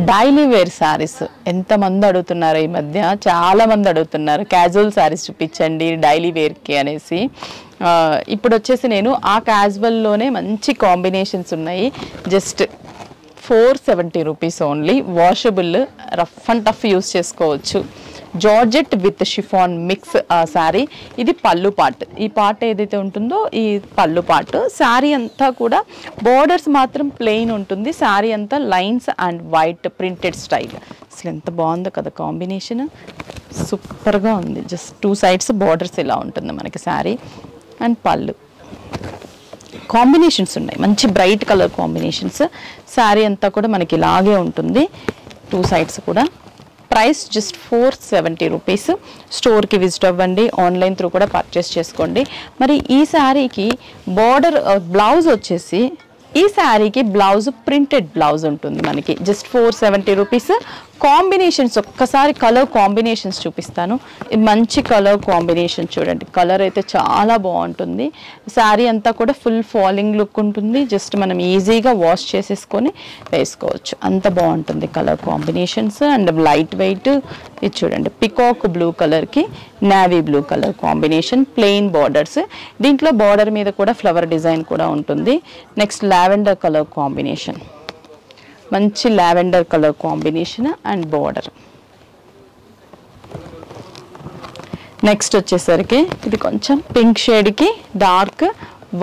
Daily wear saris ఎంతమంది అడుగుతున్నారు ఈ మధ్య, చాలా మంది అడుగుతున్నారు క్యాజువల్ సారీస్ చూపించండి డైలీ వేర్కి అనేసి. ఇప్పుడు వచ్చేసి నేను ఆ క్యాజువల్లోనే మంచి కాంబినేషన్స్ ఉన్నాయి. Just 470 rupees only. Washable, rough and tough use చేసుకోవచ్చు. Georgette with chiffon mix sari. ఇది పళ్ళు పార్ట్. ఈ పార్ట్ ఏదైతే ఉంటుందో ఈ పళ్ళు పార్ట్. శారీ అంతా కూడా బోర్డర్స్ మాత్రం ప్లెయిన్ ఉంటుంది. శారీ అంతా lines and white printed style. అసలు ఎంత బాగుందో కదా కాంబినేషన్, సూపర్గా ఉంది. జస్ట్ 2 సైడ్స్ బోర్డర్స్ ఇలా ఉంటుంది మనకి శారీ. అండ్ పళ్ళు కాంబినేషన్స్ ఉన్నాయి, మంచి బ్రైట్ కలర్ కాంబినేషన్స్. శారీ అంతా కూడా మనకి ఇలాగే ఉంటుంది, 2 సైడ్స్ కూడా. Price just 470 rupees. స్టోర్కి విజిట్ అవ్వండి, ఆన్లైన్ త్రూ కూడా పర్చేస్ చేసుకోండి. మరి ఈ శారీకి బార్డర్ బ్లౌజ్ వచ్చేసి, ఈ శారీకి బ్లౌజ్ ప్రింటెడ్ బ్లౌజ్ ఉంటుంది మనకి. Just 470 rupees. కాంబినేషన్స్ ఒక్కసారి కలర్ కాంబినేషన్స్ చూపిస్తాను. మంచి కలర్ కాంబినేషన్ చూడండి, కలర్ అయితే చాలా బాగుంటుంది. శారీ అంతా కూడా ఫుల్ ఫాలింగ్ లుక్ ఉంటుంది. జస్ట్ మనం ఈజీగా వాష్ చేసేసుకొని వేసుకోవచ్చు, అంత బాగుంటుంది colour combinations. And light weight. ఇది చూడండి, పికాక్ బ్లూ కలర్కి navy blue colour combination, plain borders. దీంట్లో బార్డర్ మీద కూడా ఫ్లవర్ డిజైన్ కూడా ఉంటుంది. నెక్స్ట్ లావెండర్ కలర్ కాంబినేషన్, మంచి lavender colour combination and border. Next వచ్చేసరికి ఇది కొంచెం పింక్ షేడ్కి dark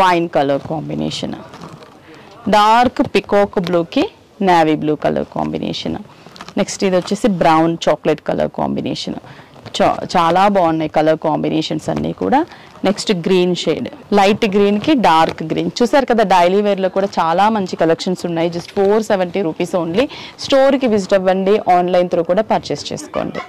wine colour combination, dark peacock బ్లూకి navy blue colour combination. Next ఇది వచ్చేసి బ్రౌన్ చాక్లెట్ కలర్ కాంబినేషన్. చాలా బాగున్నాయి కలర్ కాంబినేషన్స్ అన్నీ కూడా. నెక్స్ట్ గ్రీన్ షేడ్, లైట్ గ్రీన్కి డార్క్ గ్రీన్. చూసారు కదా, డైలీ వేర్లో కూడా చాలా మంచి కలెక్షన్స్ ఉన్నాయి. Just 470 rupees only. స్టోర్కి విజిట్ అవ్వండి, ఆన్లైన్ త్రూ కూడా పర్చేస్ చేసుకోండి.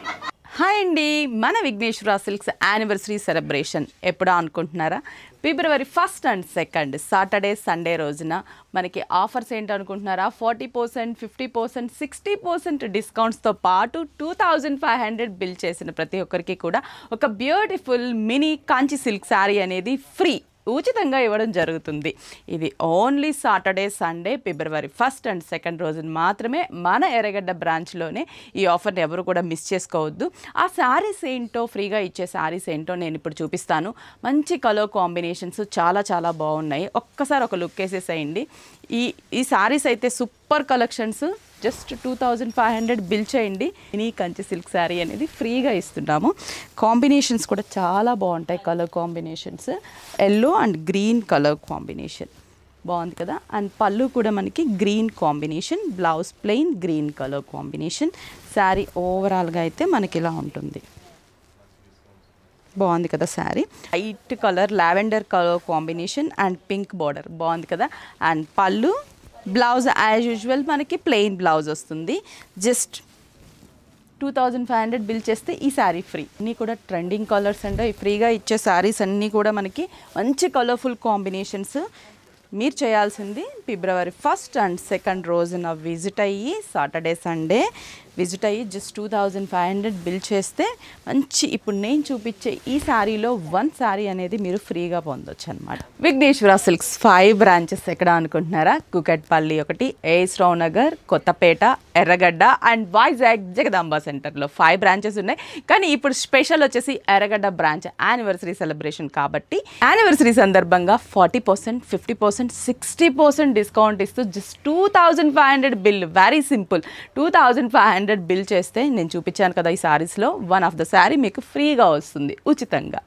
హాయ్ అండి, మన విఘ్నేశ్వర సిల్క్స్ యానివర్సరీ సెలబ్రేషన్ ఎప్పుడా అనుకుంటున్నారా? ఫిబ్రవరి 1 అండ్ 2 సాటర్డే సండే రోజున మనకి ఆఫర్స్ ఏంటనుకుంటున్నారా? 40%, 50%, 60% డిస్కౌంట్స్తో పాటు 2500 బిల్ చేసిన ప్రతి ఒక్కరికి కూడా ఒక బ్యూటిఫుల్ మినీ కాంచి సిల్క్ శారీ అనేది ఫ్రీ ఉచితంగా ఇవ్వడం జరుగుతుంది. ఇది only Saturday Sunday February 1 and 2 రోజున మాత్రమే మన ఎర్రగడ్డ బ్రాంచ్లోనే. ఈ ఆఫర్ని ఎవరు కూడా మిస్ చేసుకోవద్దు. ఆ శారీస్ ఏంటో, ఫ్రీగా ఇచ్చే శారీస్ ఏంటో నేను ఇప్పుడు చూపిస్తాను. మంచి కలర్ కాంబినేషన్స్ చాలా చాలా బాగున్నాయి. ఒక్కసారి ఒక లుక్ వేసేసేయండి. ఈ శారీస్ అయితే సూపర్ కలెక్షన్స్. జస్ట్ 2500 బిల్ చేయండి. మినీ కంచి సిల్క్ శారీ అనేది ఫ్రీగా ఇస్తున్నాము. కాంబినేషన్స్ కూడా చాలా బాగుంటాయి, colour combinations. Yellow and green colour combination బాగుంది కదా. అండ్ పళ్ళు కూడా మనకి green combination, blouse plain green colour combination. Sari ఓవరాల్గా అయితే మనకి ఇలా ఉంటుంది. బాగుంది కదా sari. White colour lavender colour combination and pink border బాగుంది కదా. అండ్ పళ్ళు, బ్లౌజ్ యాజ్ యూజువల్ మనకి ప్లెయిన్ బ్లౌజ్ వస్తుంది. జస్ట్ 2500 బిల్ చేస్తే ఈ శారీ ఫ్రీ. అన్నీ కూడా ట్రెండింగ్ కలర్స్ అండ్ ఫ్రీగా ఇచ్చే శారీస్ అన్నీ కూడా మనకి మంచి కలర్ఫుల్ కాంబినేషన్స్. మీరు చేయాల్సింది ఫిబ్రవరి 1 అండ్ 2 రోజున విజిట్ అయ్యి, సాటర్డే సండే విజిట్ అయ్యి జస్ట్ 2500 బిల్ చేస్తే మంచి ఇప్పుడు నేను చూపించే ఈ శారీలో 1 శారీ అనేది మీరు ఫ్రీగా పొందొచ్చు అనమాట. విఘ్నేశ్వర సిల్క్స్ 5 బ్రాంచెస్ ఎక్కడ అనుకుంటున్నారా? కుకట్పల్లి ఒకటి, ఏఎస్ రావు నగర్, కొత్తపేట, ఎర్రగడ్డ అండ్ వైజాగ్ జగదాంబ సెంటర్లో 5 బ్రాంచెస్ ఉన్నాయి. కానీ ఇప్పుడు స్పెషల్ వచ్చేసి ఎర్రగడ్డ బ్రాంచ్ యానివర్సరీ సెలబ్రేషన్ కాబట్టి యానివర్సరీ సందర్భంగా 40%, 50%, 60% డిస్కౌంట్ ఇస్తూ just 2500 bill. Very simple. 2500 bill చేస్తే నేను చూపించాను కదా ఈ శారీస్లో 1 ఆఫ్ ద శారీ మీకు ఫ్రీగా వస్తుంది ఉచితంగా.